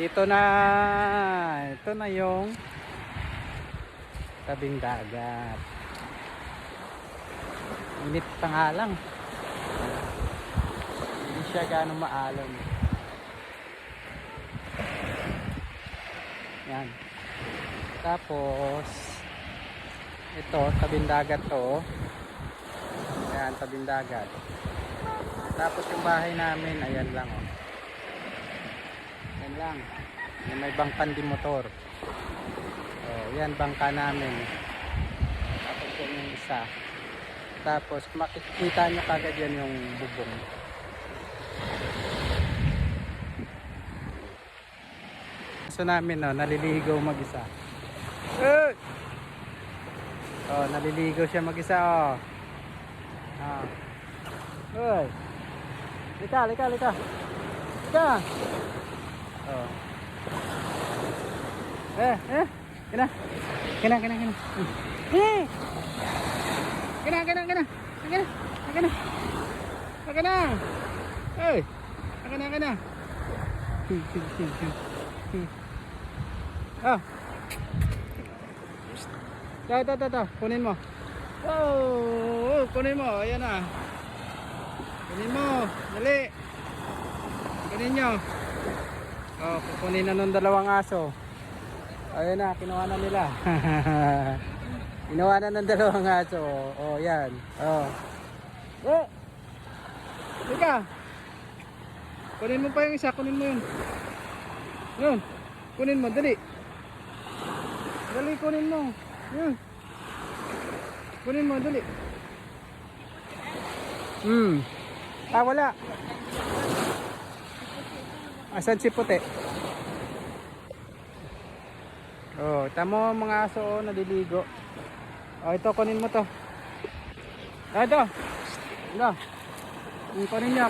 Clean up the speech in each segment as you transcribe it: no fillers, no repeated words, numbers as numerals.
Ito na. Ito na yung tabing dagat. Init pa nga lang. Hindi siya gano'ng maalon. Yan. Tapos ito, tabing dagat to. Ayan, tabing dagat. Tapos yung bahay namin, ayan lang oh. Ayan lang. May bangkan di motor. Oh, yan bangka namin. Tapos yan yung isa. Tapos makikita nyo kagad yan yung bubong. So namin no, naliligaw mag-isa. Oh, naliligaw siya mag-isa oh. Ah. Hoy. Lika. Lika. Oh. Kena. Kena. Hey. Kena. Ah. Ito. Kunin mo. Oh, kunin mo. Ayan na. Kunin mo. Dali. Kunin nyo. Oh, kukunin na nung dalawang aso. Ayan na, kinuha na nila. Kinuha na ng dalawang aso. Oh, yan. Oh. Lika. Kunin mo pa yung isa. Kunin mo yun. Yun. Kunin mo. Dali. Dali, kunin mo. Yun. Kunin mo. Dali. Wala. Asan si puti? Oh, tamo mga aso oh, naliligo. Oh, ito kunin mo to. Ito. Ito. Kunin niyo.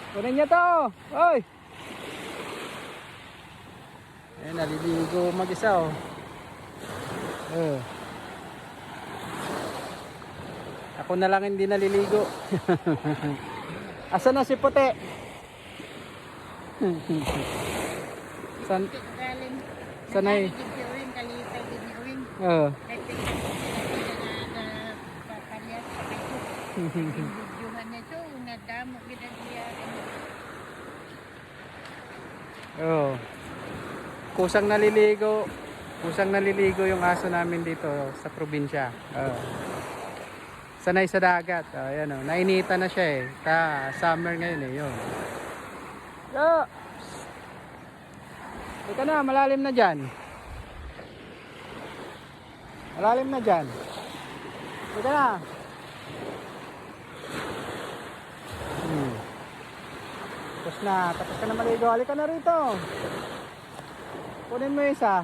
Kunin niyo to. Oy. Eh, naliligo mag-isa oh. Ako na lang hindi naliligo. Asa na si puti? Sanay. Oh. Oh. Kusang naliligo yung aso namin dito sa probinsya. Oh. Sanay sa dagat. Oh, ayan oh. Nainita na siya eh. Summer ngayon eh. Yun. Yo! Ika na, malalim na dyan. Ika na. Tapos ka na maligo. Halika na rito. Kunin mo isa.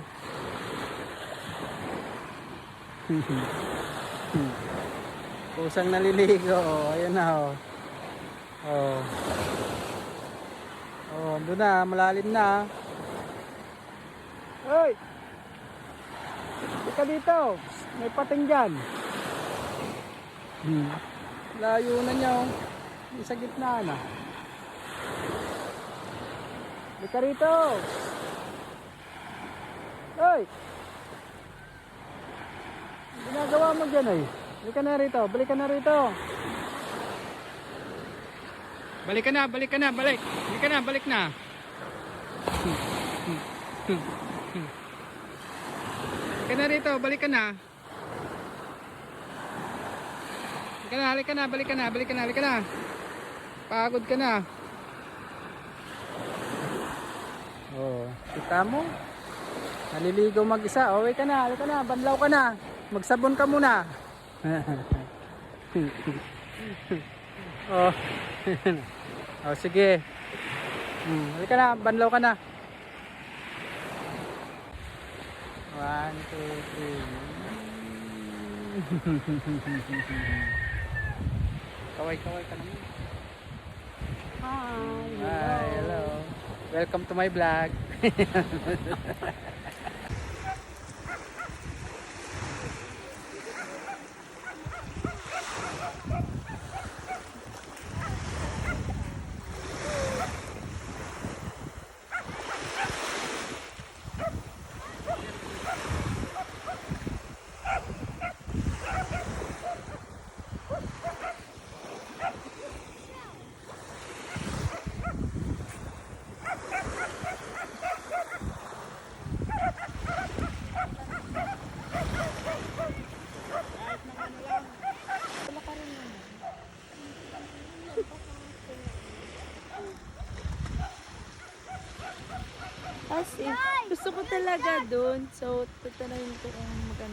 Kusang naliligo. Oh, ayan na oh. Oh, doon na, malalim na. Hoy! Ika dito. May pating dyan. Layo na niya oh. Sa gitna na. Ika rito. Hoy! Ginagawa mo dyan eh. Balik ka na rito. Balik ka na. Balik na. Balik na. Balik ka na rito. Balik ka na. Balik ka na. Pagod ka na. Oh, kita mo? Naliligaw mag-isa. Oh, ka na. Banlaw ka na. Magsabon ka muna. Oh. Oh, sige. Halika na, banlaw ka na. 1, 2, 3. Kaway ka naman. Hi, hello. Welcome to my vlog. talaga dun. So, tatanungin ko kung magkano